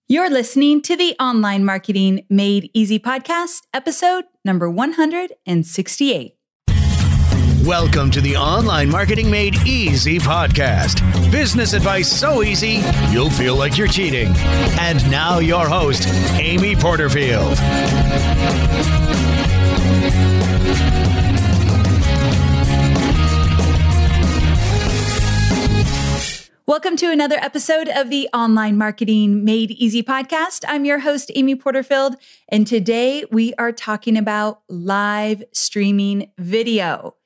You're listening to the Online Marketing Made Easy podcast, episode number 168. Welcome to the Online Marketing Made Easy podcast. Business advice so easy, you'll feel like you're cheating. And now your host, Amy Porterfield. Welcome to another episode of the Online Marketing Made Easy podcast. I'm your host, Amy Porterfield, and today we are talking about live streaming video.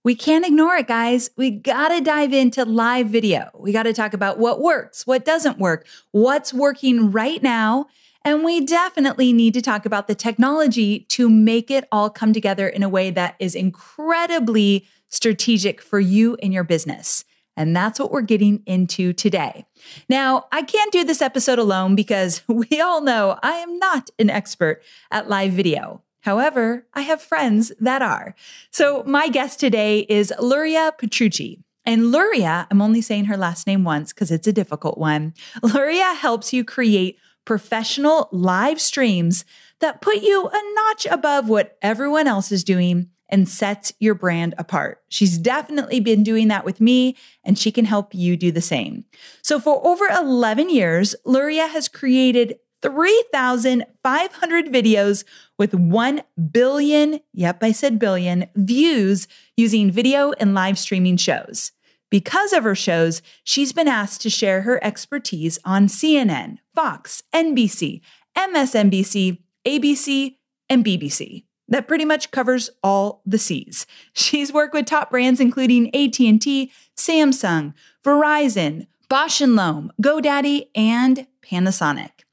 We can't ignore it, guys. We got to dive into live video. We got to talk about what works, what doesn't work, what's working right now, and we definitely need to talk about the technology to make it all come together in a way that is incredibly strategic for you and your business. And that's what we're getting into today. Now, I can't do this episode alone because we all know I am not an expert at live video. However, I have friends that are. So my guest today is Luria Petrucci. And Luria, I'm only saying her last name once because it's a difficult one. Luria helps you create professional live streams that put you a notch above what everyone else is doing and sets your brand apart. She's definitely been doing that with me, and she can help you do the same. So for over 11 years, Luria has created 3,500 videos with 1 billion, yep, I said billion, views using video and live streaming shows. Because of her shows, she's been asked to share her expertise on CNN, Fox, NBC, MSNBC, ABC, and BBC. That pretty much covers all the C's. She's worked with top brands including AT&T, Samsung, Verizon, Bosch & Lomb, GoDaddy, and Panasonic.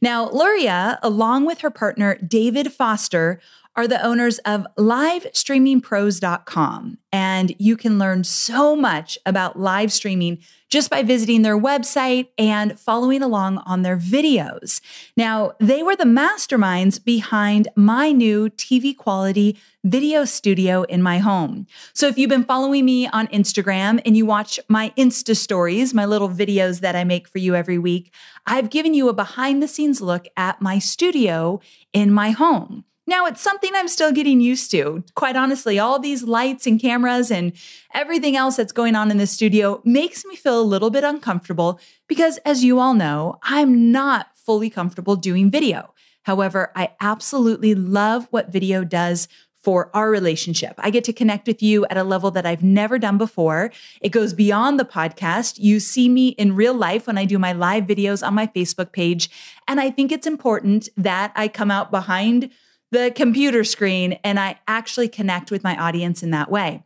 Now, Luria, along with her partner, David Foster, are the owners of livestreamingpros.com. And you can learn so much about live streaming just by visiting their website and following along on their videos. Now, they were the masterminds behind my new TV quality video studio in my home. So if you've been following me on Instagram and you watch my Insta stories, my little videos that I make for you every week, I've given you a behind the scenes look at my studio in my home. Now, it's something I'm still getting used to. Quite honestly, all these lights and cameras and everything else that's going on in the studio makes me feel a little bit uncomfortable because, as you all know, I'm not fully comfortable doing video. However, I absolutely love what video does for our relationship. I get to connect with you at a level that I've never done before. It goes beyond the podcast. You see me in real life when I do my live videos on my Facebook page. And I think it's important that I come out behind the computer screen and I actually connect with my audience in that way.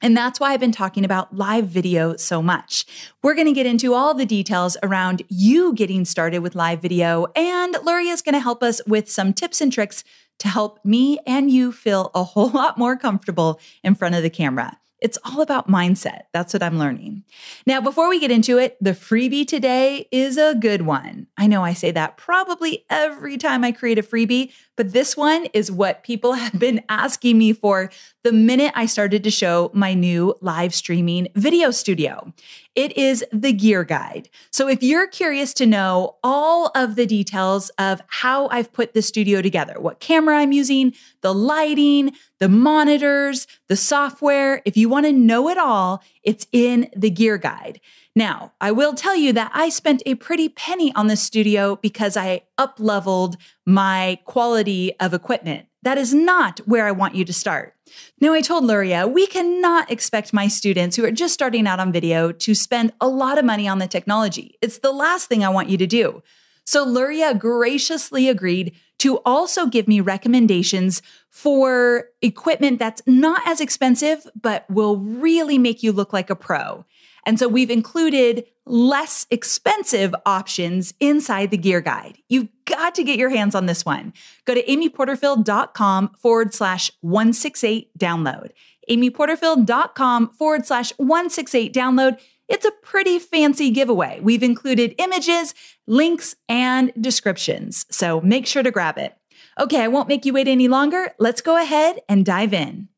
And that's why I've been talking about live video so much. We're going to get into all the details around you getting started with live video, and Luria is going to help us with some tips and tricks to help me and you feel a whole lot more comfortable in front of the camera. It's all about mindset. That's what I'm learning. Now, before we get into it, the freebie today is a good one. I know I say that probably every time I create a freebie, but this one is what people have been asking me for the minute I started to show my new live streaming video studio. It is the gear guide. So if you're curious to know all of the details of how I've put the studio together, what camera I'm using, the lighting, the monitors, the software, if you want to know it all, it's in the gear guide. Now, I will tell you that I spent a pretty penny on this studio because I up-leveled my quality of equipment. That is not where I want you to start. Now, I told Luria, we cannot expect my students who are just starting out on video to spend a lot of money on the technology. It's the last thing I want you to do. So Luria graciously agreed to also give me recommendations for equipment that's not as expensive, but will really make you look like a pro. And so we've included less expensive options inside the gear guide. You've got to get your hands on this one. Go to amyporterfield.com/168 download. amyporterfield.com/168 download. It's a pretty fancy giveaway. We've included images, links, and descriptions. So make sure to grab it. Okay, I won't make you wait any longer. Let's go ahead and dive in.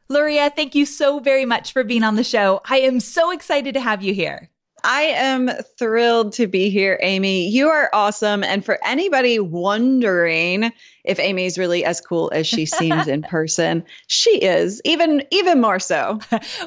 Luria, thank you so very much for being on the show. I am so excited to have you here. I am thrilled to be here, Amy. You are awesome. And for anybody wondering if Amy's really as cool as she seems in person, she is, even more so.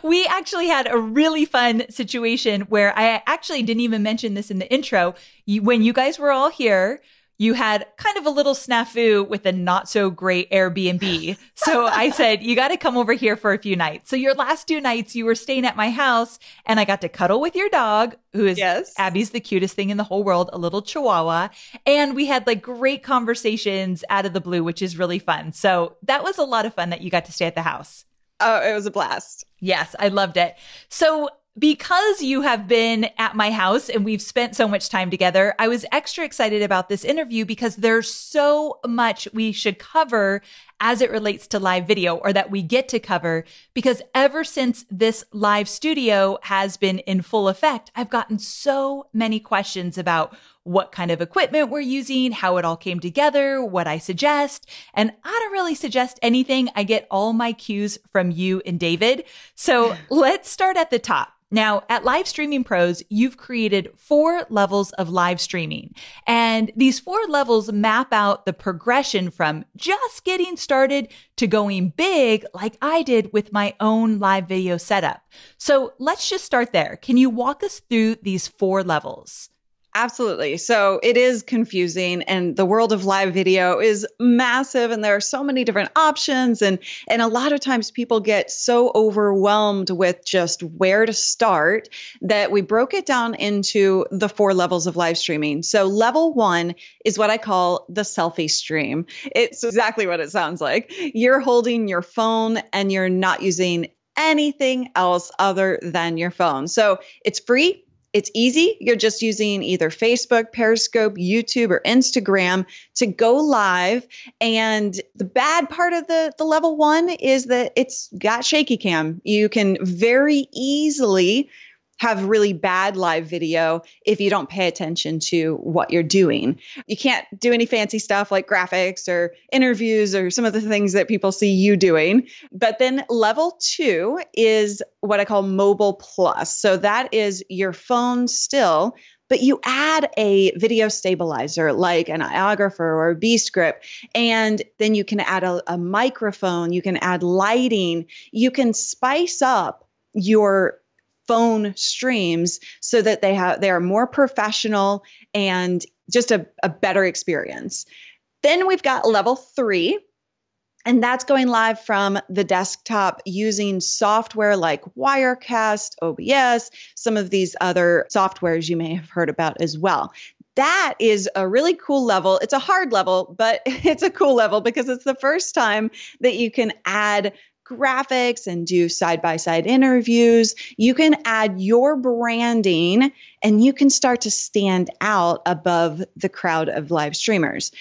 We actually had a really fun situation where I actually didn't even mention this in the intro. When you guys were all here, you had kind of a little snafu with a not so great Airbnb. So I said, you got to come over here for a few nights. So your last 2 nights you were staying at my house and I got to cuddle with your dog, who is Abby's the cutest thing in the whole world, a little chihuahua. And we had like great conversations out of the blue, which is really fun. So that was a lot of fun that you got to stay at the house. Oh, it was a blast. Yes, I loved it. So because you have been at my house and we've spent so much time together, I was extra excited about this interview because there's so much we should cover as it relates to live video, or that we get to cover, because ever since this live studio has been in full effect, I've gotten so many questions about what kind of equipment we're using, how it all came together, what I suggest. And I don't really suggest anything. I get all my cues from you and David. So let's start at the top. Now, at Live Streaming Pros, you've created 4 levels of live streaming. And these 4 levels map out the progression from just getting started to going big, like I did with my own live video setup. So let's just start there. Can you walk us through these 4 levels? Absolutely. So it is confusing, and the world of live video is massive, and there are so many different options. And a lot of times people get so overwhelmed with just where to start that we broke it down into the 4 levels of live streaming. So level 1 is what I call the selfie stream. It's exactly what it sounds like. You're holding your phone and you're not using anything else other than your phone. So it's free. It's easy. You're just using either Facebook, Periscope, YouTube, or Instagram to go live. And the bad part of the level 1 is that it's got shaky cam. You can very easily have really bad live video if you don't pay attention to what you're doing. You can't do any fancy stuff like graphics or interviews or some of the things that people see you doing. But then level 2 is what I call mobile plus. So that is your phone still, but you add a video stabilizer like an iOgrapher or a B-script, and then you can add a microphone, you can add lighting, you can spice up your phone streams so that they are more professional and just a better experience. Then we've got level 3, and that's going live from the desktop using software like Wirecast, OBS, some of these other softwares you may have heard about as well. That is a really cool level. It's a hard level, but it's a cool level because it's the first time that you can add graphics and do side-by-side interviews. You can add your branding and you can start to stand out above the crowd of live streamers.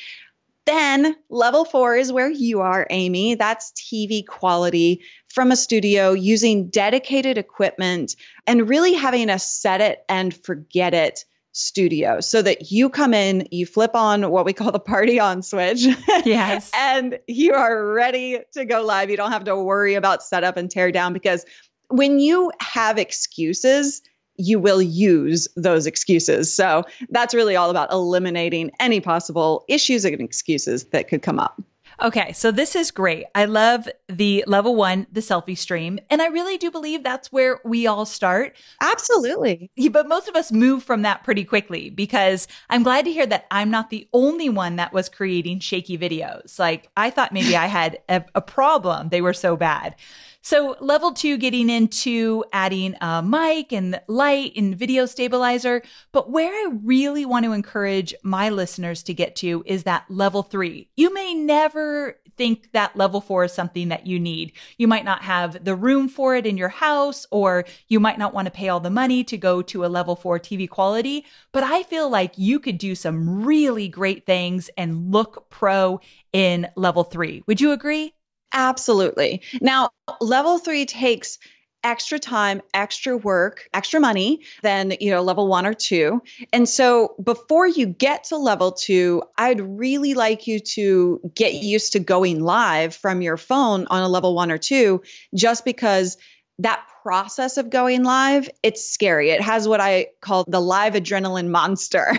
Then level 4 is where you are, Amy. That's TV quality from a studio using dedicated equipment and really having a set it and forget it studio so that you come in, you flip on what we call the party on switch. Yes. And you are ready to go live. You don't have to worry about setup and tear down, because when you have excuses, you will use those excuses. So that's really all about eliminating any possible issues and excuses that could come up. Okay, so this is great. I love the level 1, the selfie stream. And I really do believe that's where we all start. Absolutely. But most of us move from that pretty quickly, because I'm glad to hear that I'm not the only one that was creating shaky videos. Like, I thought maybe I had a problem. They were so bad. So level 2, getting into adding a mic and light and video stabilizer. But where I really want to encourage my listeners to get to is that level 3. You may never think that level 4 is something that you need. You might not have the room for it in your house, or you might not want to pay all the money to go to a level 4 TV quality. But I feel like you could do some really great things and look pro in level 3. Would you agree? Absolutely. Now, level 3 takes extra time, extra work, extra money than, level 1 or 2. And so before you get to level 2, I'd really like you to get used to going live from your phone on a level 1 or 2, just because that process of going live, it's scary. It has what I call the live adrenaline monster.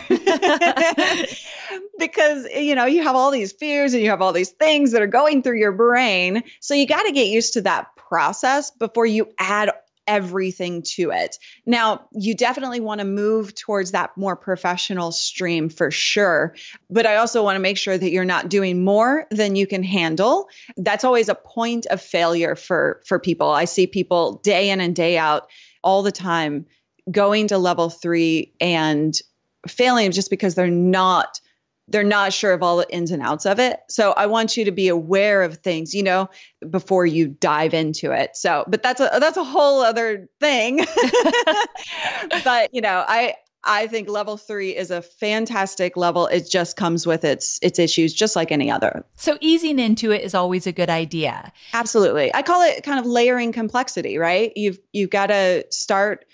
Because, you have all these fears and you have all these things that are going through your brain. So you got to get used to that process before you add everything to it. Now, you definitely want to move towards that more professional stream for sure. But I also want to make sure that you're not doing more than you can handle. That's always a point of failure for people. I see people day in and day out all the time going to level 3 and failing just because they're not sure of all the ins and outs of it. So I want you to be aware of things, before you dive into it. So, but that's a whole other thing. But, I think level 3 is a fantastic level. It just comes with its issues, just like any other. So easing into it is always a good idea. Absolutely. I call it kind of layering complexity, right? You've got to start.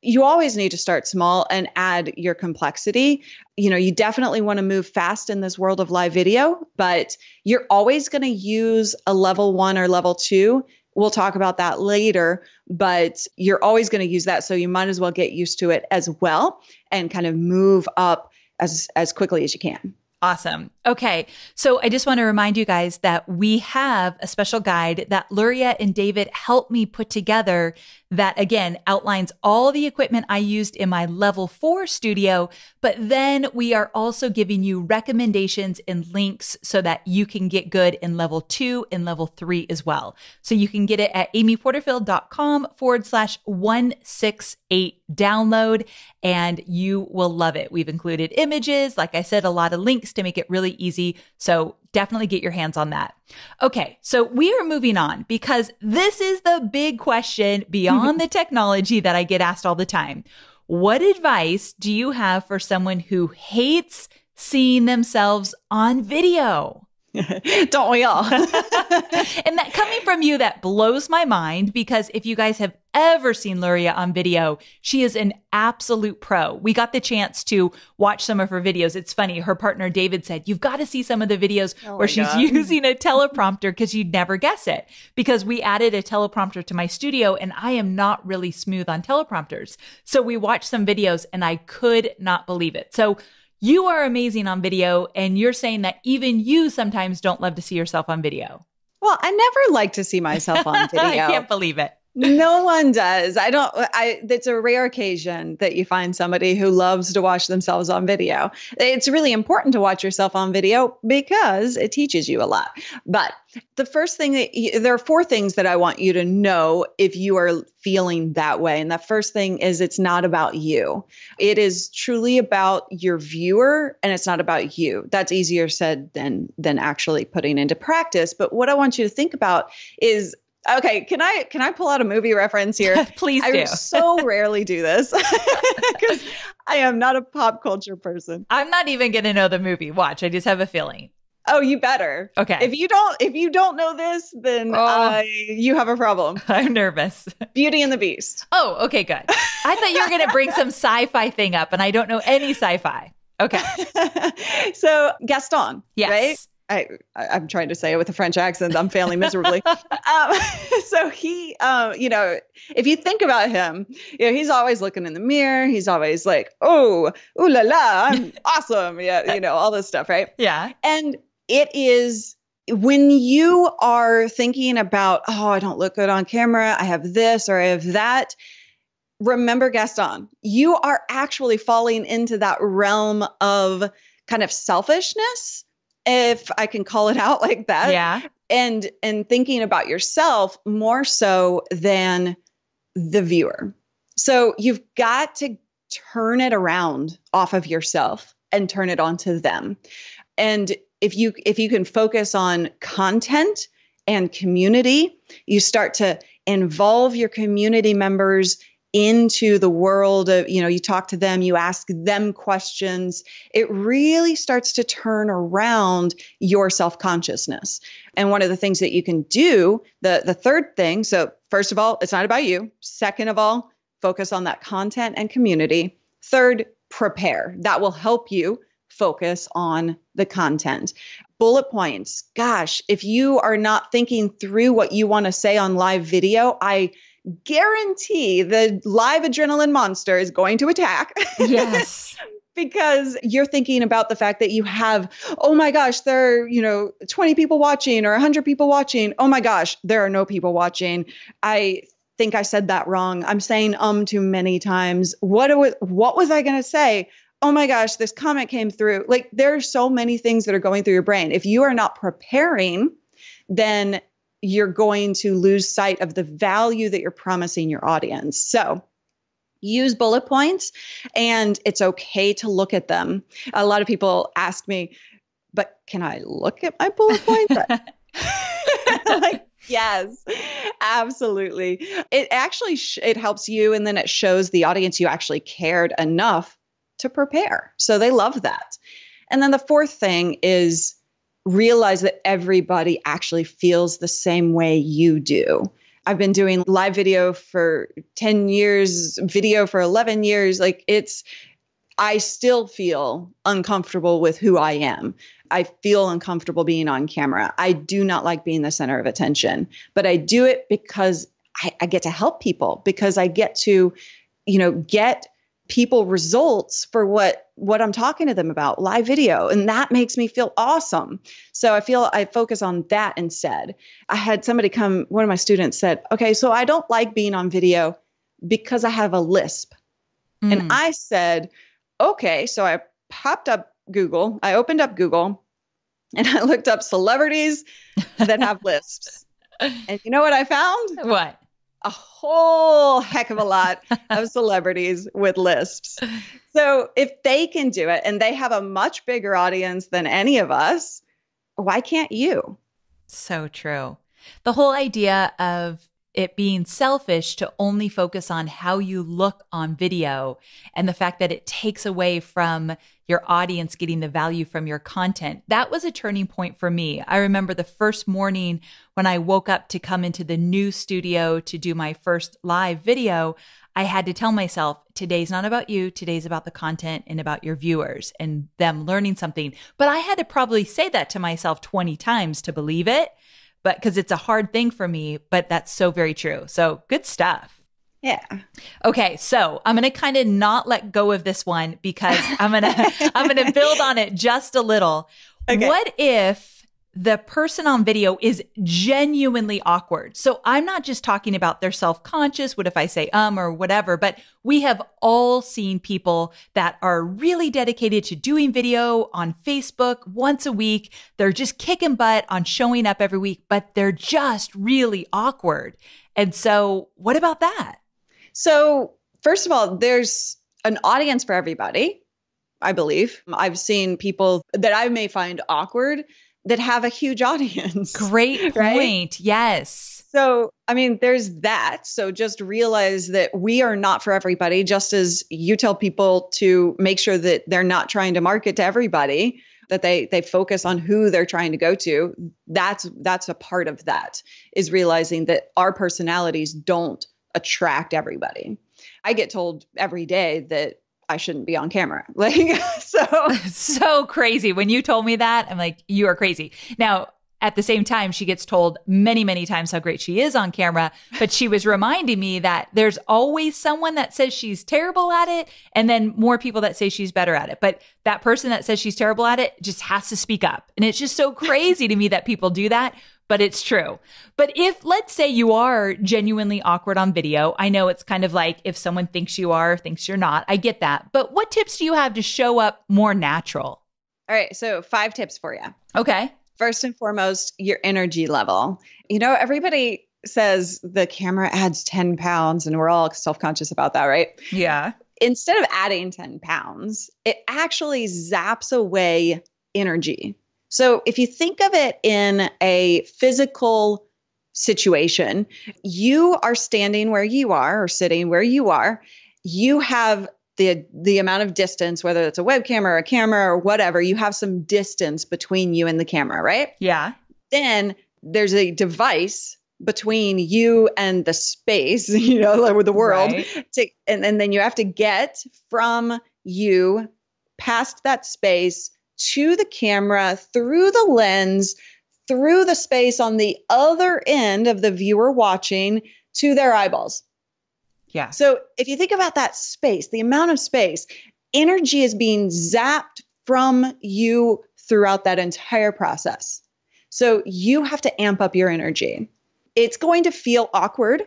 You always need to start small and add your complexity. You definitely want to move fast in this world of live video, but you're always going to use a level 1 or level 2. We'll talk about that later, but you're always going to use that. So you might as well get used to it as well and kind of move up as quickly as you can. Awesome. Okay. So I just want to remind you guys that we have a special guide that Luria and David helped me put together that, again, outlines all the equipment I used in my level 4 studio. But then we are also giving you recommendations and links so that you can get good in level 2 and level 3 as well. So you can get it at amyporterfield.com/168 download, and you will love it. We've included images, like I said, a lot of links to make it really easy. So definitely get your hands on that. Okay, so we are moving on because this is the big question beyond the technology that I get asked all the time. What advice do you have for someone who hates seeing themselves on video? Don't we all? And that coming from you, that blows my mind, because if you guys have ever seen Luria on video, she is an absolute pro. We got the chance to watch some of her videos. It's funny. Her partner, David, said, you've got to see some of the videos where she's using a teleprompter, because you'd never guess it, because we added a teleprompter to my studio and I am not really smooth on teleprompters. So we watched some videos and I could not believe it. So you are amazing on video, and you're saying that even you sometimes don't love to see yourself on video. Well, I never like to see myself on video. I can't believe it. No one does. It's a rare occasion that you find somebody who loves to watch themselves on video. It's really important to watch yourself on video because it teaches you a lot. But the first thing there are 4 things that I want you to know if you are feeling that way. And the first thing is, it's not about you. It is truly about your viewer, and it's not about you. That's easier said than actually putting into practice. But what I want you to think about is, okay, can I pull out a movie reference here? Please do. I so rarely do this because I am not a pop culture person. I'm not even going to know the movie. Watch, I just have a feeling. Oh, you better. Okay. If you don't know this, then you have a problem. I'm nervous. Beauty and the Beast. Oh, okay, good. I thought you were going to bring some sci-fi thing up, and I don't know any sci-fi. Okay. So Gaston, yes. Right? I'm trying to say it with a French accent. I'm failing miserably. So he, if you think about him, he's always looking in the mirror. He's always like, oh, ooh la la, I'm awesome. Yeah, all this stuff, right? Yeah. And it is when you are thinking about, oh, I don't look good on camera. I have this or I have that. Remember Gaston. You are actually falling into that realm of kind of selfishness, if I can call it out like that. Yeah. And thinking about yourself more so than the viewer. So you've got to turn it around off of yourself and turn it onto them. And if you can focus on content and community, you start to involve your community members into the world of, you talk to them, you ask them questions. It really starts to turn around your self-consciousness. And one of the things that you can do, the third thing, so first of all, it's not about you. Second of all, focus on that content and community. Third, prepare. That will help you focus on the content. Bullet points. Gosh, if you are not thinking through what you want to say on live video, I guarantee the live adrenaline monster is going to attack. Yes. Because you're thinking about the fact that you have, oh my gosh, there are, 20 people watching or 100 people watching. Oh my gosh, there are no people watching. I think I said that wrong. I'm saying too many times. What was I going to say? Oh my gosh, this comment came through. Like, there are so many things that are going through your brain. If you are not preparing, then you're going to lose sight of the value that you're promising your audience. So use bullet points, and it's okay to look at them. A lot of people ask me, but can I look at my bullet points? Like, yes, absolutely. It actually, it helps you. And then it shows the audience you actually cared enough to prepare. So they love that. And then the fourth thing is realize that everybody actually feels the same way you do. I've been doing live video for 10 years, video for 11 years. I still feel uncomfortable with who I am. I feel uncomfortable being on camera. I do not like being the center of attention, but I do it because I get to help people, because I get to, get people results for what I'm talking to them about, live video. And that makes me feel awesome. So I focus on that instead. I had somebody one of my students said, okay, so I don't like being on video because I have a lisp. And I said, okay, so I opened up Google and I looked up celebrities that have lisps. And you know what I found? What? A whole heck of a lot of celebrities with lisps. So if they can do it and they have a much bigger audience than any of us, why can't you? So true. The whole idea of it being selfish to only focus on how you look on video and the fact that it takes away from your audience getting the value from your content. That was a turning point for me. I remember the first morning when I woke up to come into the new studio to do my first live video, I had to tell myself, today's not about you. Today's about the content and about your viewers and them learning something. But I had to probably say that to myself 20 times to believe it. But because it's a hard thing for me, but that's so very true. So good stuff. Yeah. Okay. So I'm going to kind of not let go of this one because I'm going to build on it just a little. Okay. What if the person on video is genuinely awkward? So I'm not just talking about they're self-conscious. What if I say, or whatever, but we have all seen people that are really dedicated to doing video on Facebook once a week. They're just kicking butt on showing up every week, but they're just really awkward. And so what about that? So first of all, there's an audience for everybody, I believe. I've seen people that I may find awkward that have a huge audience. Great point. Right? Yes. So, there's that. So just realize that we are not for everybody, just as you tell people to make sure that they're not trying to market to everybody, that they focus on who they're trying to go to. That's a part of that, is realizing that our personalities don't attract everybody. I get told every day that I shouldn't be on camera. So crazy. When you told me that, I'm like, you are crazy. Now, at the same time, she gets told many, many times how great she is on camera, but she was reminding me that there's always someone that says she's terrible at it, and then more people that say she's better at it. But that person that says she's terrible at it just has to speak up. And it's just so crazy to me that people do that. But it's true. But if, let's say you are genuinely awkward on video, I know it's kind of like if someone thinks you are, thinks you're not. I get that. But what tips do you have to show up more natural? All right. So 5 tips for you. Okay. First and foremost, your energy level. Everybody says the camera adds 10 pounds and we're all self-conscious about that, right? Yeah. Instead of adding 10 pounds, it actually zaps away energy. So if you think of it in a physical situation, you are standing where you are or sitting where you are. You have the amount of distance, whether it's a webcam or a camera or whatever, you have some distance between you and the camera, right? Yeah. Then there's a device between you and the space, with the world. Right. And then you have to get from you past that space to the camera, through the lens, through the space on the other end of the viewer watching, to their eyeballs. Yeah. So if you think about that space, the amount of space, energy is being zapped from you throughout that entire process. So you have to amp up your energy. It's going to feel awkward,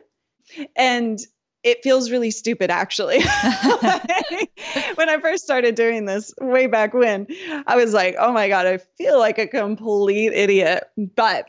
and it feels really stupid, actually. When I first started doing this way back when, I was like, oh my God, I feel like a complete idiot. But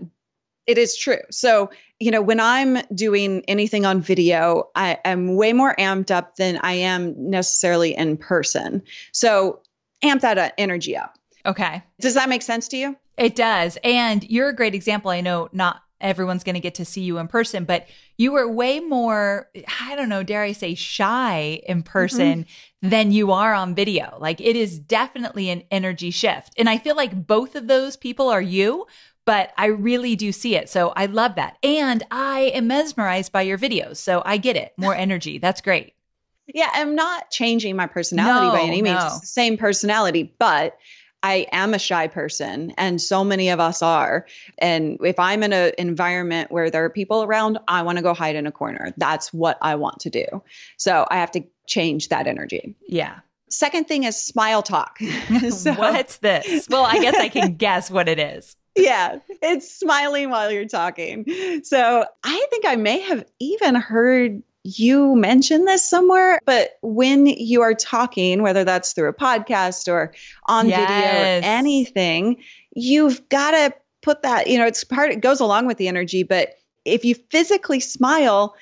it is true. So, when I'm doing anything on video, I am way more amped up than I am necessarily in person. So amp that energy up. Okay. Does that make sense to you? It does. And you're a great example. I know not everyone's going to get to see you in person, but you were way more, I don't know, dare I say, shy in person than you are on video. Like, it is definitely an energy shift. And I feel like both of those people are you, but I really do see it. So I love that. And I am mesmerized by your videos. So I get it. More energy. That's great. Yeah, I'm not changing my personality by any means. It's the same personality, but I am a shy person, and so many of us are. And if I'm in an environment where there are people around, I want to go hide in a corner. That's what I want to do. So I have to change that energy. Yeah. Second thing is smile talk. What's this? Well, I guess I can guess what it is. Yeah, it's smiling while you're talking. So I think I may have even heard you mention this somewhere, but when you are talking, whether that's through a podcast or on video or anything, you've got to put that, it goes along with the energy, but if you physically smile,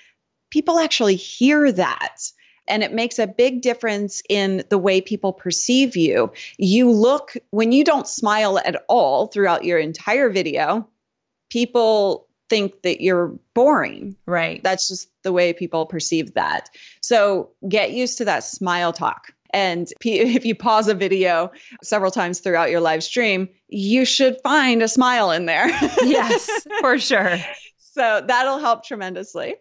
people actually hear that. And it makes a big difference in the way people perceive you. When you don't smile at all throughout your entire video, people think that you're boring. Right. That's just the way people perceive that. So get used to that smile talk. And if you pause a video several times throughout your live stream, you should find a smile in there. Yes, for sure. So that'll help tremendously.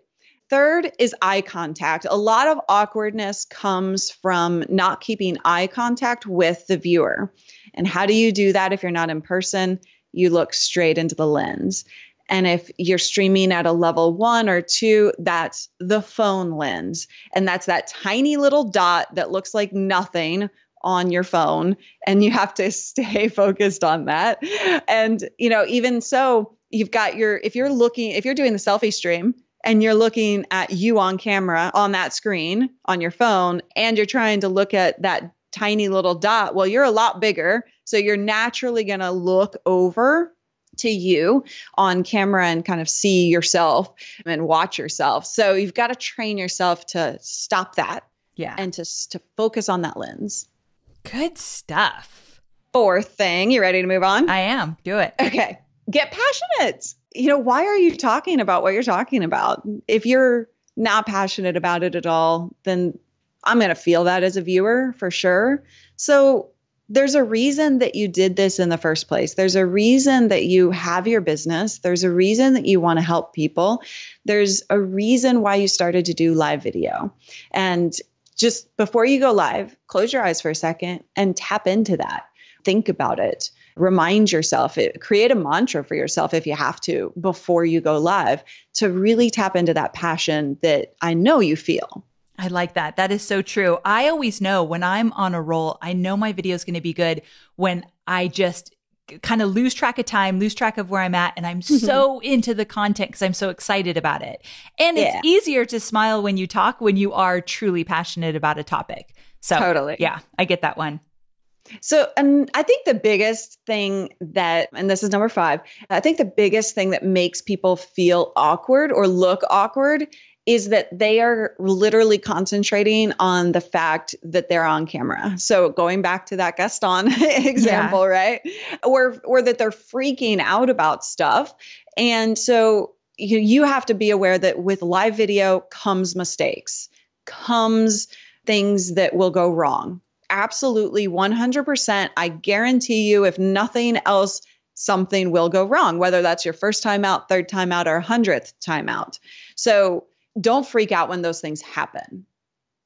Third is eye contact. A lot of awkwardness comes from not keeping eye contact with the viewer. And how do you do that if you're not in person? You look straight into the lens. And if you're streaming at a level 1 or 2, that's the phone lens. And that's that tiny little dot that looks like nothing on your phone. And you have to stay focused on that. And, even so, if you're doing the selfie stream, and you're looking at you on camera on that screen on your phone, and you're trying to look at that tiny little dot, well, you're a lot bigger. So you're naturally going to look over to you on camera and kind of see yourself and watch yourself. So you've got to train yourself to stop that. Yeah. And to focus on that lens. Good stuff. Fourth thing, you ready to move on? I am. Do it. Okay. Get passionate. Why are you talking about what you're talking about? If you're not passionate about it at all, then I'm going to feel that as a viewer for sure. So there's a reason that you did this in the first place. There's a reason that you have your business. There's a reason that you want to help people. There's a reason why you started to do live video. And just before you go live, close your eyes for a second and tap into that. Think about it. Remind yourself, create a mantra for yourself if you have to before you go live to really tap into that passion that I know you feel. I like that. That is so true. I always know when I'm on a roll, I know my video is going to be good when I just kind of lose track of time, lose track of where I'm at. And I'm so into the content because I'm so excited about it. And it's easier to smile when you talk, when you are truly passionate about a topic. So totally. Yeah, I get that one. So, and I think the biggest thing and this is number 5, I think the biggest thing that makes people feel awkward or look awkward is that they are literally concentrating on the fact that they're on camera. So going back to that Gaston example, right? Or that they're freaking out about stuff. And so you have to be aware that with live video comes mistakes, comes things that will go wrong. Absolutely 100%. I guarantee you, if nothing else, something will go wrong, whether that's your first time out, third time out, or 100th time out. So don't freak out when those things happen.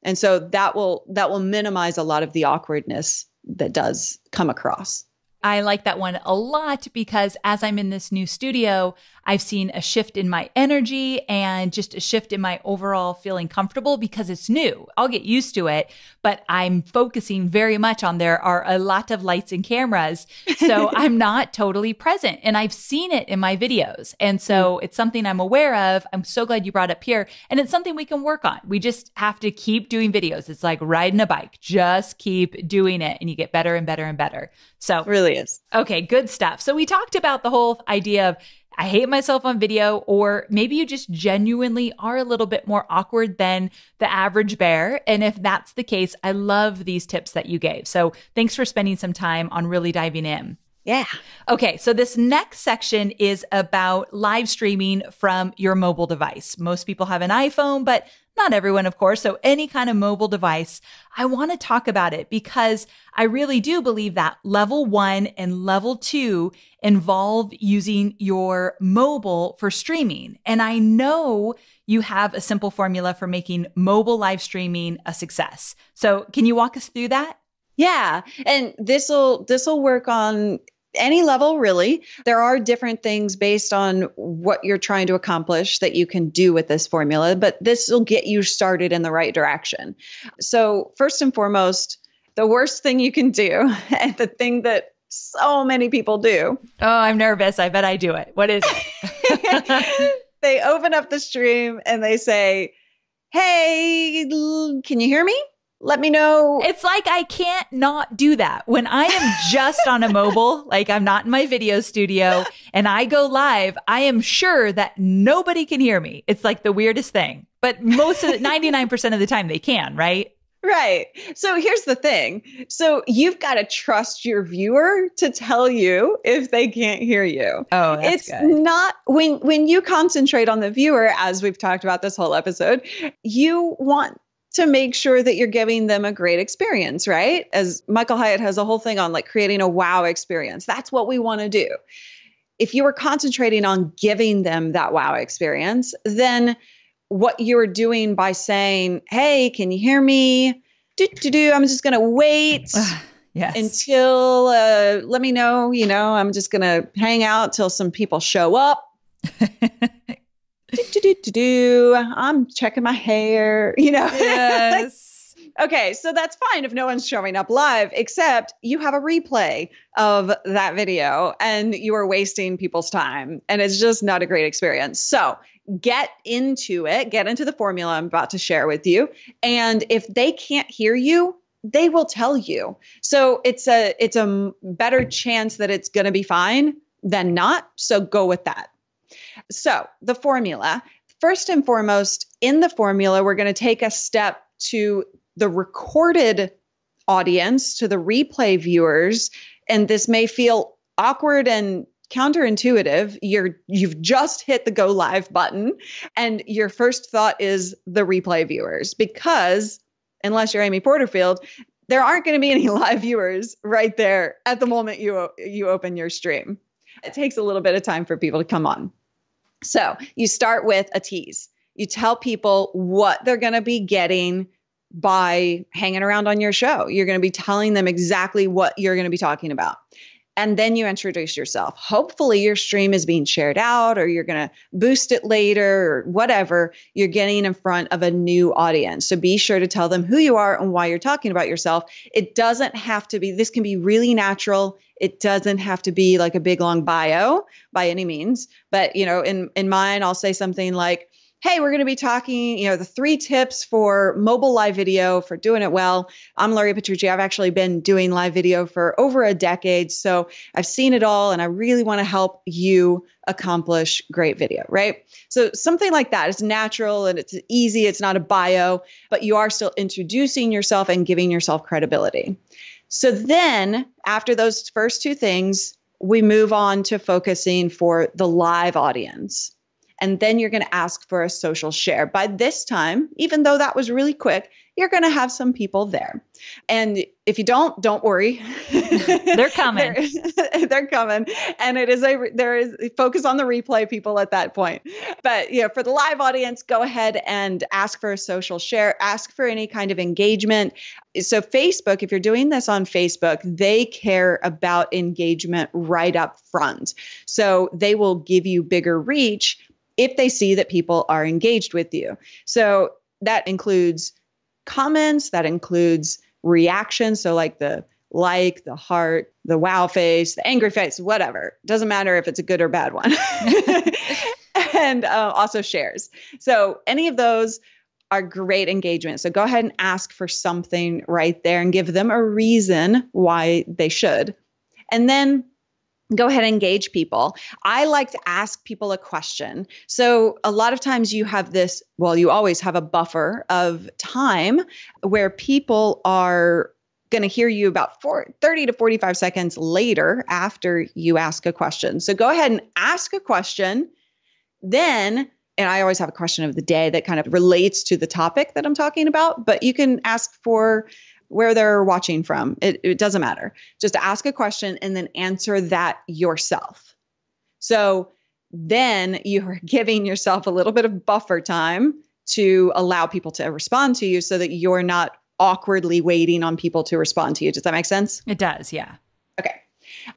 And so that will minimize a lot of the awkwardness that does come across. I like that one a lot because as I'm in this new studio, I've seen a shift in my energy and just a shift in my overall feeling comfortable because it's new. I'll get used to it, but I'm focusing very much on there are a lot of lights and cameras. So I'm not totally present and I've seen it in my videos. And so it's something I'm aware of. I'm so glad you brought up here and it's something we can work on. We just have to keep doing videos. It's like riding a bike. Just keep doing it and you get better and better and better. So it really is. Okay, good stuff. So we talked about the whole idea of I hate myself on video, or maybe you just genuinely are a little bit more awkward than the average bear. And if that's the case, I love these tips that you gave. So thanks for spending some time on really diving in. Yeah. Okay, so this next section is about live streaming from your mobile device. Most people have an iPhone, but not everyone, of course. So any kind of mobile device, I want to talk about it because I really do believe that level 1 and level 2 involve using your mobile for streaming. And I know you have a simple formula for making mobile live streaming a success. So can you walk us through that? Yeah. And this'll work on any level, really. There are different things based on what you're trying to accomplish that you can do with this formula, but this will get you started in the right direction. So first and foremost, the worst thing you can do, and the thing that so many people do. Oh, I'm nervous. I bet I do it. What is it? They open up the stream and they say, "Hey, can you hear me? Let me know." It's like I can't not do that. When I am just on a mobile, like I'm not in my video studio and I go live, I am sure that nobody can hear me. It's like the weirdest thing. But 99% of the time they can, right? Right. So here's the thing. So you've got to trust your viewer to tell you if they can't hear you. Oh, that's it's good. Not when you concentrate on the viewer, as we've talked about this whole episode, you want to make sure that you're giving them a great experience, right? As Michael Hyatt has a whole thing on like creating a wow experience. That's what we want to do. If you were concentrating on giving them that wow experience, then what you're doing by saying, "Hey, can you hear me? I'm just going to wait yes. until, let me know, I'm just going to hang out till some people show up. I'm checking my hair, Yes. Okay, so that's fine if no one's showing up live, except you have a replay of that video and you are wasting people's time and it's just not a great experience. So get into it, get into the formula I'm about to share with you. And if they can't hear you, they will tell you. So it's a better chance that it's going to be fine than not. So go with that. So the formula, first and foremost, in the formula, we're going to take a step to the recorded audience, to the replay viewers. And this may feel awkward and counterintuitive. You've just hit the go live button and your first thought is the replay viewers, because unless you're Amy Porterfield, there aren't going to be any live viewers right there at the moment you open your stream. It takes a little bit of time for people to come on. So you start with a tease. You tell people what they're going to be getting by hanging around on your show. You're going to be telling them exactly what you're going to be talking about. And then you introduce yourself. Hopefully your stream is being shared out, or you're going to boost it later, or whatever. You're getting in front of a new audience. So be sure to tell them who you are and why you're talking about yourself. It doesn't have to be, this can be really natural. It doesn't have to be like a big long bio by any means. But, in mine, I'll say something like, "Hey, we're going to be talking, the 3 tips for mobile live video for doing it well. I'm Luria Petrucci. I've actually been doing live video for over a decade. So I've seen it all and I really want to help you accomplish great video," right? So something like that is natural and it's easy. It's not a bio, but you are still introducing yourself and giving yourself credibility. So then after those first 2 things, we move on to focusing for the live audience. And then you're going to ask for a social share. By this time, even though that was really quick, you're going to have some people there. And if you don't worry. They're coming. They're coming. And there is focus on the replay people at that point. But for the live audience, go ahead and ask for a social share, ask for any kind of engagement. So Facebook, if you're doing this on Facebook, they care about engagement right up front. So they will give you bigger reach if they see that people are engaged with you. So that includes comments, that includes reactions. So like the heart, the wow face, the angry face, whatever. Doesn't matter if it's a good or bad one. And also shares. So any of those are great engagement. So go ahead and ask for something right there and give them a reason why they should. And then go ahead and engage people. I like to ask people a question. So a lot of times you have you always have a buffer of time where people are going to hear you about 30 to 45 seconds later after you ask a question. So go ahead and ask a question. Then, and I always have a question of the day that kind of relates to the topic that I'm talking about, but you can ask for where they're watching from. It doesn't matter. Just ask a question and then answer that yourself. So then you're giving yourself a little bit of buffer time to allow people to respond to you so that you're not awkwardly waiting on people to respond to you. Does that make sense? It does, yeah. Okay.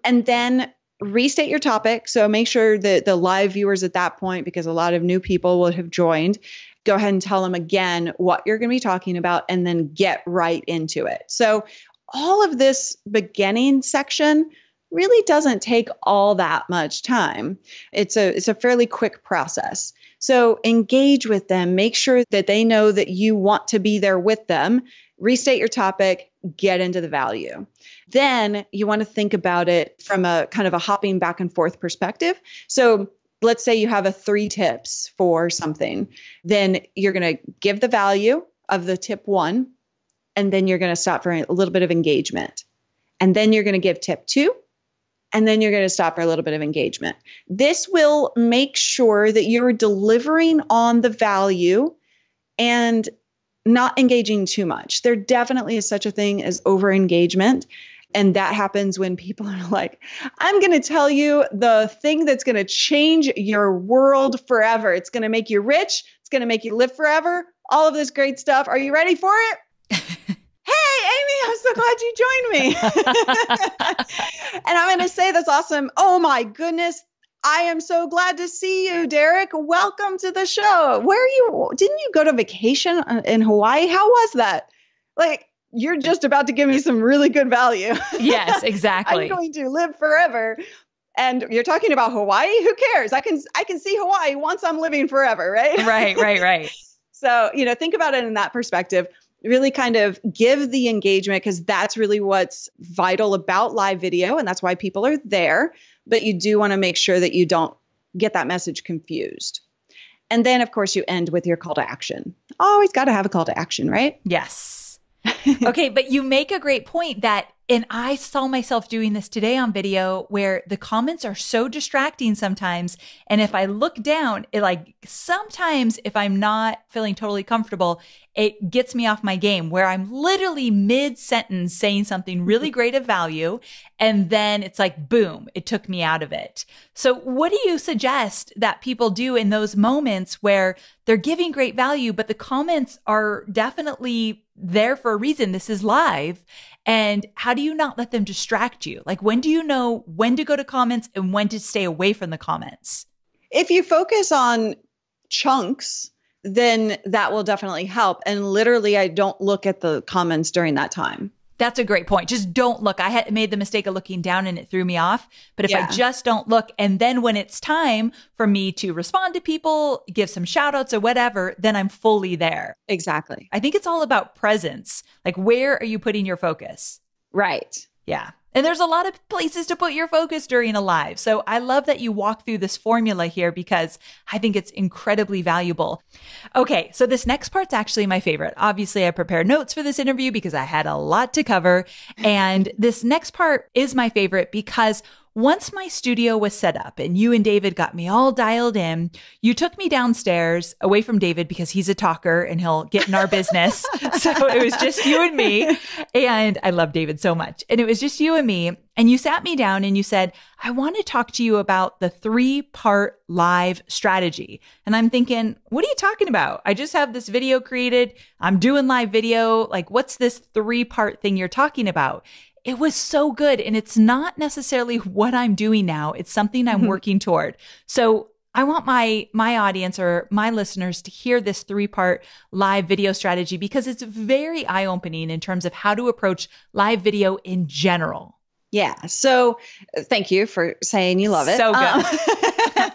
And then restate your topic. So make sure that the live viewers at that point, because a lot of new people will have joined, go ahead and tell them again what you're going to be talking about and then get right into it. So all of this beginning section really doesn't take all that much time. It's a fairly quick process. So engage with them, make sure that they know that you want to be there with them, restate your topic, get into the value. Then you want to think about it from a kind of a hopping back and forth perspective. So let's say you have 3 tips for something. Then you're going to give the value of the tip 1, and then you're going to stop for a little bit of engagement. And then you're going to give tip 2, and then you're going to stop for a little bit of engagement. This will make sure that you're delivering on the value and not engaging too much. There definitely is such a thing as over-engagement. And that happens when people are like, I'm going to tell you the thing that's going to change your world forever. It's going to make you rich. It's going to make you live forever. All of this great stuff. Are you ready for it? Hey, Amy, I'm so glad you joined me. And I'm going to say that's awesome. Oh my goodness. I am so glad to see you, Derek. Welcome to the show. Didn't you go to vacation in Hawaii? How was that? You're just about to give me some really good value. Yes, exactly. I'm going to live forever. And you're talking about Hawaii? Who cares? I can see Hawaii once I'm living forever, right? Right. So, think about it in that perspective. Really kind of give the engagement, because that's really what's vital about live video. And that's why people are there. But you do want to make sure that you don't get that message confused. And then, of course, you end with your call to action. Always got to have a call to action, right? Yes. Okay, but you make a great point and I saw myself doing this today on video, where the comments are so distracting sometimes. And if I look down, sometimes if I'm not feeling totally comfortable, it gets me off my game, where I'm literally mid-sentence saying something really great of value. And then it's like, boom, it took me out of it. So what do you suggest that people do in those moments where they're giving great value, but the comments are definitely there for a reason? This is live. And how do you not let them distract you? When do you know when to go to comments and when to stay away from the comments? If you focus on chunks, then that will definitely help. And literally, I don't look at the comments during that time. That's a great point. Just don't look. I had made the mistake of looking down and it threw me off. But if I just don't look, and then when it's time for me to respond to people, give some shout outs or whatever, then I'm fully there. Exactly. I think it's all about presence. Where are you putting your focus? Right. Yeah. And there's a lot of places to put your focus during a live. So I love that you walk through this formula here, because I think it's incredibly valuable. Okay, so this next part's actually my favorite. Obviously, I prepared notes for this interview because I had a lot to cover. And this next part is my favorite because once my studio was set up and you and David got me all dialed in, you took me downstairs away from David because he's a talker and he'll get in our business. So it was just you and me. And I love David so much. And it was just you and me. And you sat me down and you said, I want to talk to you about the 3-part live strategy. And I'm thinking, what are you talking about? I just have this video created. I'm doing live video. Like, what's this 3-part thing you're talking about? It was so good. And it's not necessarily what I'm doing now. It's something I'm working toward. So I want my audience or my listeners to hear this 3-part live video strategy because it's very eye-opening in terms of how to approach live video in general. Yeah. So thank you for saying you love it. So good.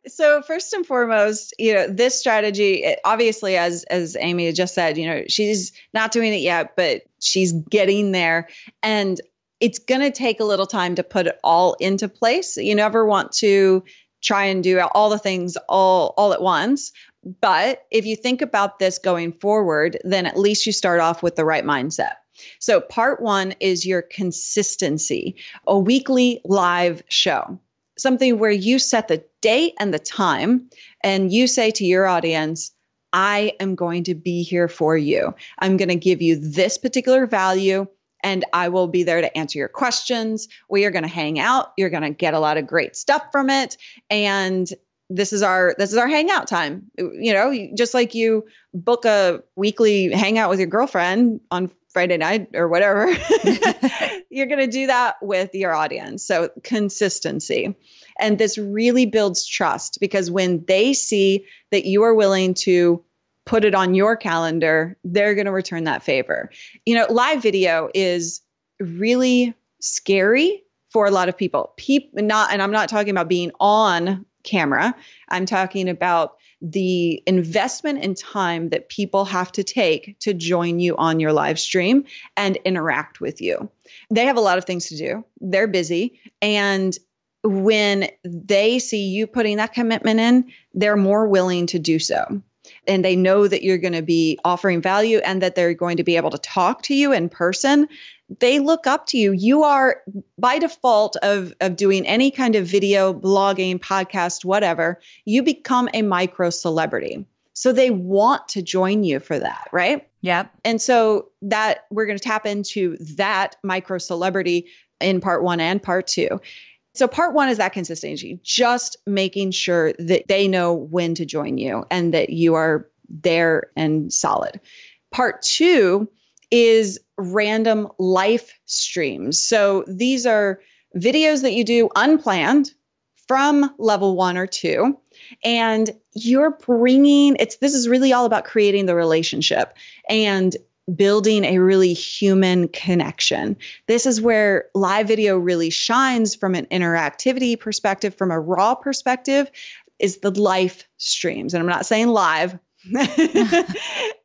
So first and foremost, this strategy, obviously, as Amy had just said, she's not doing it yet, but she's getting there. And it's going to take a little time to put it all into place. You never want to try and do all the things all at once. But if you think about this going forward, then at least you start off with the right mindset. So part 1 is your consistency, a weekly live show, something where you set the date and the time and you say to your audience, I am going to be here for you. I'm going to give you this particular value and I will be there to answer your questions. We are going to hang out. You're going to get a lot of great stuff from it. And this is our hangout time. Just like you book a weekly hangout with your girlfriend on Friday night or whatever, you're going to do that with your audience. So consistency. And this really builds trust because when they see that you are willing to put it on your calendar, they're going to return that favor. Live video is really scary for a lot of people. And I'm not talking about being on camera. I'm talking about the investment in time that people have to take to join you on your live stream and interact with you. They have a lot of things to do. They're busy. And when they see you putting that commitment in, they're more willing to do so. And they know that you're going to be offering value and that they're going to be able to talk to you in person. They look up to you. You are, by default of doing any kind of video, blogging, podcast, whatever, you become a micro celebrity. So they want to join you for that, right? Yep. And so that we're going to tap into that micro celebrity in part 1 and part 2. So part 1 is that consistency, just making sure that they know when to join you and that you are there and solid. Part 2 is random life streams. So these are videos that you do unplanned from level 1 or 2. And you're this is really all about creating the relationship and building a really human connection. This is where live video really shines from an interactivity perspective, from a raw perspective, is the life streams. And I'm not saying live.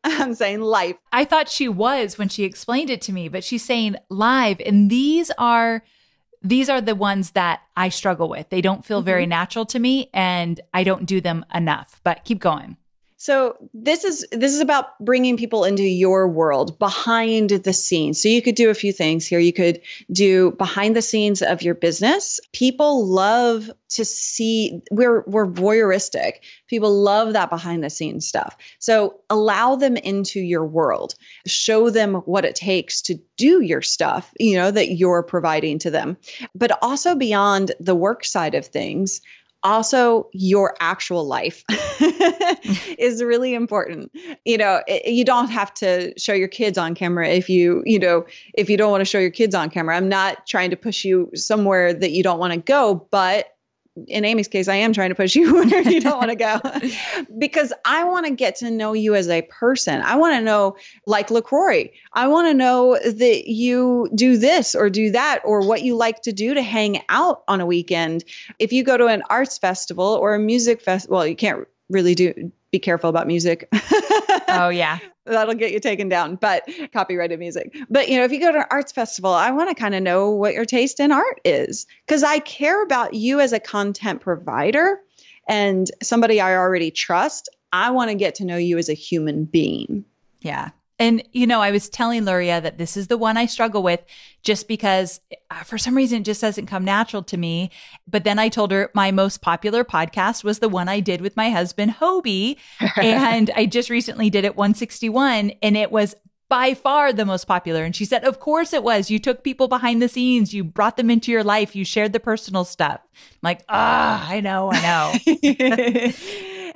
I'm saying life. I thought she was when she explained it to me, but she's saying live. And these are the ones that I struggle with. They don't feel very natural to me and I don't do them enough, but keep going. So this is about bringing people into your world behind the scenes. So you could do a few things here. You could do behind the scenes of your business. People love to see, we're voyeuristic. People love that behind the scenes stuff. So allow them into your world. Show them what it takes to do your stuff, that you're providing to them. But also beyond the work side of things, also your actual life is really important. You don't have to show your kids on camera if you don't want to show your kids on camera. I'm not trying to push you somewhere that you don't want to go, but in Amy's case, I am trying to push you where you don't want to go because I want to get to know you as a person. I want to know, like LaCroix, I want to know that you do this or do that or what you like to do to hang out on a weekend. If you go to an arts festival or a music festival, well, you can't really be careful about music. Oh, yeah. That'll get you taken down, but copyrighted music. But, if you go to an arts festival, I want to kind of know what your taste in art is because I care about you as a content provider and somebody I already trust. I want to get to know you as a human being. Yeah. And, I was telling Luria that this is the one I struggle with just because for some reason it just doesn't come natural to me. But then I told her my most popular podcast was the one I did with my husband, Hobie. And I just recently did it 161 and it was by far the most popular. And she said, of course it was. You took people behind the scenes. You brought them into your life. You shared the personal stuff. I'm like, I know.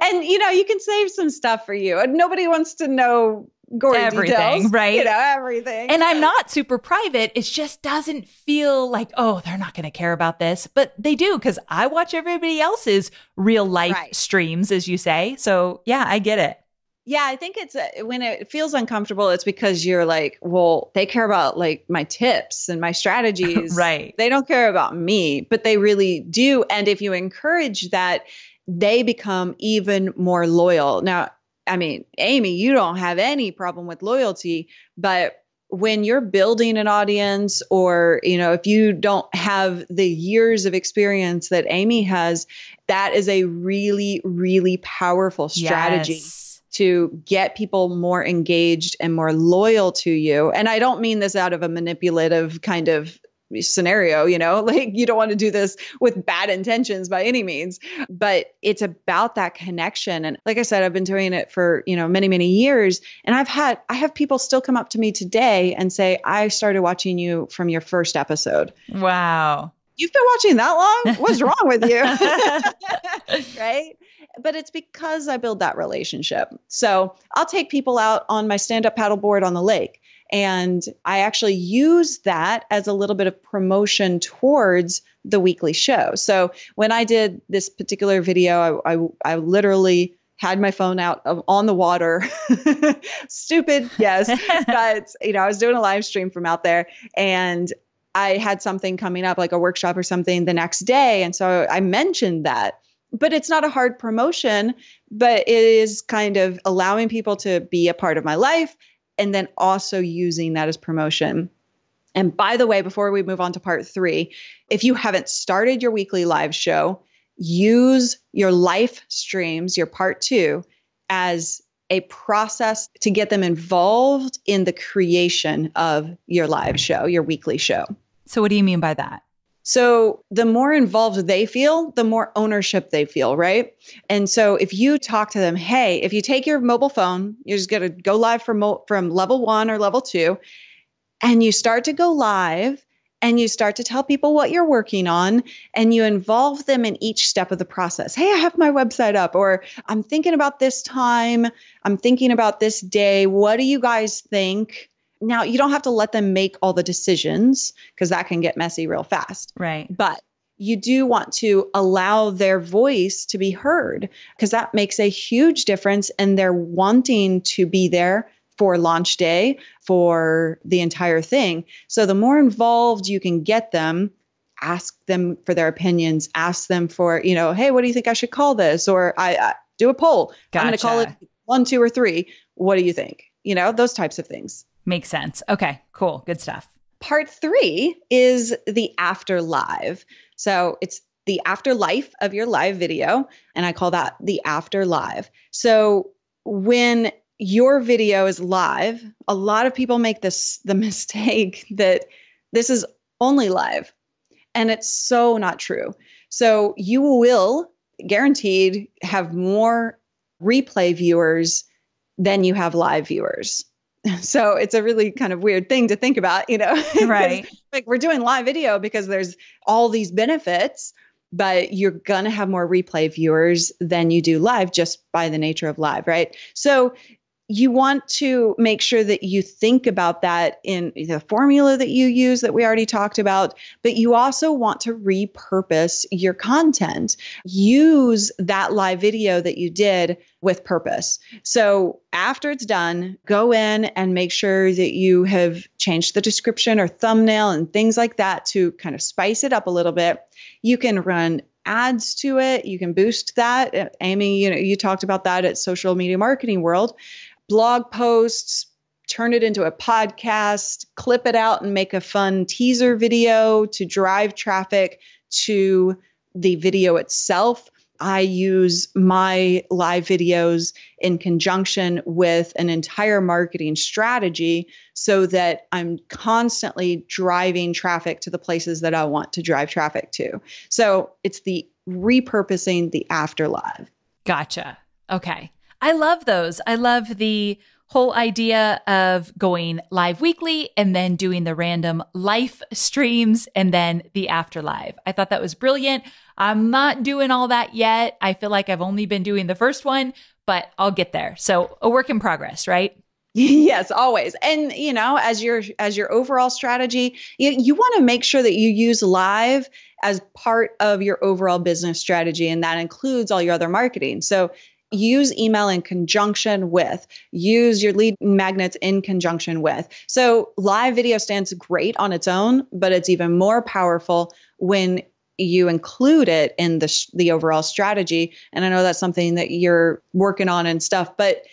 And, you can save some stuff for you. And nobody wants to know gory everything, details, right? Everything. And I'm not super private. It just doesn't feel like, they're not going to care about this. But they do, because I watch everybody else's real life streams, as you say. So yeah, I get it. Yeah, I think it's when it feels uncomfortable, it's because you're like, well, they care about like my tips and my strategies. Right. They don't care about me, but they really do. And if you encourage that, they become even more loyal. Now, I mean, Amy, you don't have any problem with loyalty, but when you're building an audience or, if you don't have the years of experience that Amy has, that is a really, really powerful strategy. Yes. To get people more engaged and more loyal to you. And I don't mean this out of a manipulative kind of scenario, like you don't want to do this with bad intentions by any means, but it's about that connection. And like I said, I've been doing it for, many, many years. And I have people still come up to me today and say, I started watching you from your first episode. Wow. You've been watching that long? What's wrong with you? Right? But it's because I build that relationship. So I'll take people out on my stand-up paddleboard on the lake. And I actually use that as a little bit of promotion towards the weekly show. So when I did this particular video, I literally had my phone out on the water. Stupid, yes. But, I was doing a live stream from out there and I had something coming up, like a workshop or something the next day. And so I mentioned that. But it's not a hard promotion, but it is kind of allowing people to be a part of my life and then also using that as promotion. And by the way, before we move on to part 3, if you haven't started your weekly live show, use your live streams, your part 2, as a process to get them involved in the creation of your live show, your weekly show. So what do you mean by that? So the more involved they feel, the more ownership they feel, right? And so if you talk to them, hey, if you take your mobile phone, you're just going to go live from level 1 or level 2, and you start to go live and you start to tell people what you're working on and you involve them in each step of the process. Hey, I have my website up, or I'm thinking about this time. I'm thinking about this day. What do you guys think? Now, you don't have to let them make all the decisions because that can get messy real fast. Right. But you do want to allow their voice to be heard because that makes a huge difference. And they're wanting to be there for launch day, for the entire thing. So the more involved you can get them, ask them for their opinions, ask them for, hey, what do you think I should call this? Or I do a poll. Gotcha. I'm going to call it 1, 2, or 3. What do you think? Those types of things. Makes sense. Okay, cool. Good stuff. Part 3 is the after live. So it's the afterlife of your live video. And I call that the after live. So when your video is live, a lot of people make the mistake that this is only live. And it's so not true. So you will guaranteed have more replay viewers than you have live viewers. So it's a really kind of weird thing to think about, Right. Like we're doing live video because there's all these benefits, but you're going to have more replay viewers than you do live just by the nature of live, right? So you want to make sure that you think about that in the formula that you use that we already talked about, but you also want to repurpose your content. Use that live video that you did with purpose. So after it's done, go in and make sure that you have changed the description or thumbnail and things like that to kind of spice it up a little bit. You can run ads to it. You can boost that. Amy, you talked about that at Social Media Marketing World. Blog posts, turn it into a podcast, clip it out and make a fun teaser video to drive traffic to the video itself. I use my live videos in conjunction with an entire marketing strategy so that I'm constantly driving traffic to the places that I want to drive traffic to. So it's the repurposing the after live. Gotcha. Okay. I love those. I love the whole idea of going live weekly and then doing the random live streams and then the after live. I thought that was brilliant. I'm not doing all that yet. I feel like I've only been doing the first one, but I'll get there. So a work in progress, right? Yes, always. And, as your overall strategy, you want to make sure that you use live as part of your overall business strategy. And that includes all your other marketing. So use email in conjunction with, use your lead magnets in conjunction with. So live video stands great on its own, but it's even more powerful when you include it in the overall strategy. And I know that's something that you're working on and stuff, but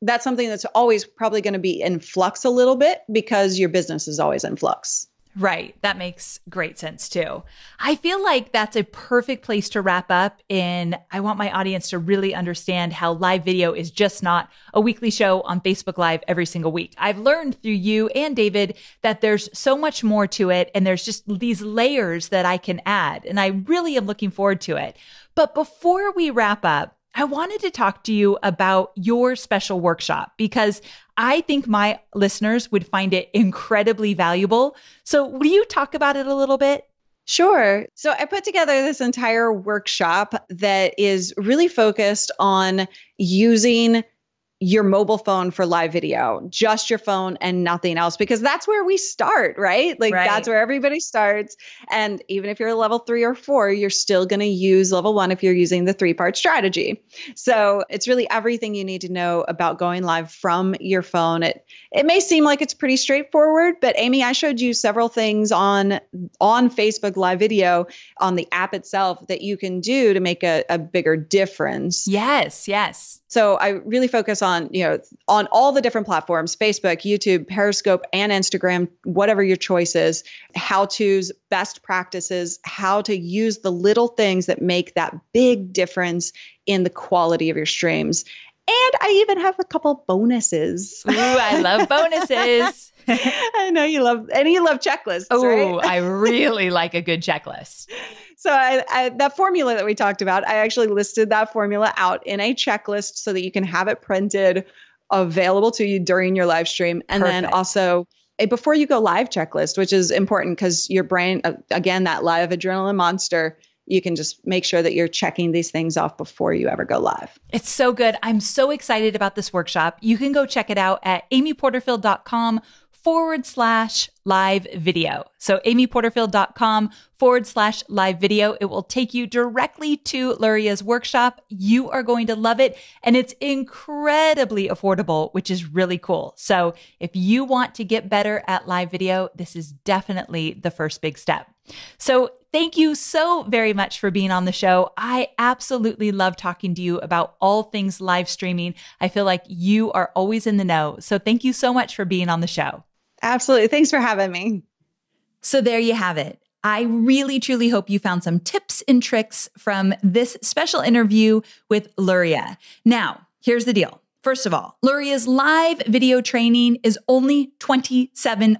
that's something that's always probably going to be in flux a little bit because your business is always in flux. Right. That makes great sense too. I feel like that's a perfect place to wrap up. I want my audience to really understand how live video is just not a weekly show on Facebook Live every single week. I've learned through you and David that there's so much more to it. And there's just these layers that I can add. And I really am looking forward to it. But before we wrap up, I wanted to talk to you about your special workshop because I think my listeners would find it incredibly valuable. So will you talk about it a little bit? Sure. So I put together this entire workshop that is really focused on using your mobile phone for live video, just your phone and nothing else, because that's where we start, right? That's where everybody starts. And even if you're a level 3 or 4, you're still going to use level 1 if you're using the 3-part strategy. So it's really everything you need to know about going live from your phone. It may seem like it's pretty straightforward, but Amy, I showed you several things on Facebook Live Video on the app itself that you can do to make a bigger difference. Yes, yes. So I really focus on all the different platforms, Facebook, YouTube, Periscope, and Instagram, whatever your choice is, how-tos, best practices, how to use the little things that make that big difference in the quality of your streams. And I even have a couple bonuses. Ooh, I love bonuses. I know you love checklists, right? Oh, I really like a good checklist. So that formula that we talked about, I actually listed that formula out in a checklist so that you can have it printed, available to you during your live stream. And Perfect. Then also a before you go live checklist, which is important because your brain, again, that live adrenaline monster, you can just make sure that you're checking these things off before you ever go live. It's so good. I'm so excited about this workshop. You can go check it out at amyporterfield.com/live video. So amyporterfield.com/live video. It will take you directly to Luria's workshop. You are going to love it. And it's incredibly affordable, which is really cool. So if you want to get better at live video, this is definitely the first big step. So thank you so very much for being on the show. I absolutely love talking to you about all things live streaming. I feel like you are always in the know. So thank you so much for being on the show. Absolutely. Thanks for having me. So there you have it. I really, truly hope you found some tips and tricks from this special interview with Luria. Now, here's the deal. First of all, Luria's live video training is only $27.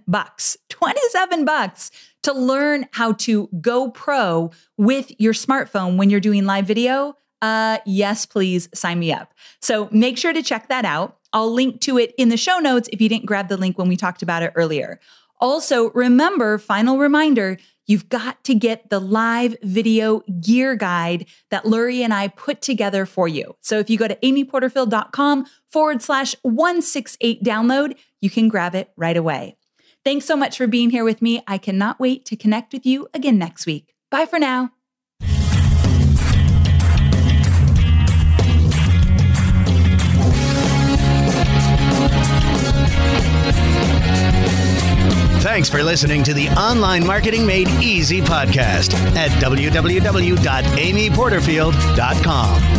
$27 to learn how to go pro with your smartphone when you're doing live video. Yes, please sign me up. So make sure to check that out. I'll link to it in the show notes if you didn't grab the link when we talked about it earlier. Also, remember, final reminder, you've got to get the live video gear guide that Luria and I put together for you. So if you go to amyporterfield.com/168 download, you can grab it right away. Thanks so much for being here with me. I cannot wait to connect with you again next week. Bye for now. Thanks for listening to the Online Marketing Made Easy podcast at www.amyporterfield.com.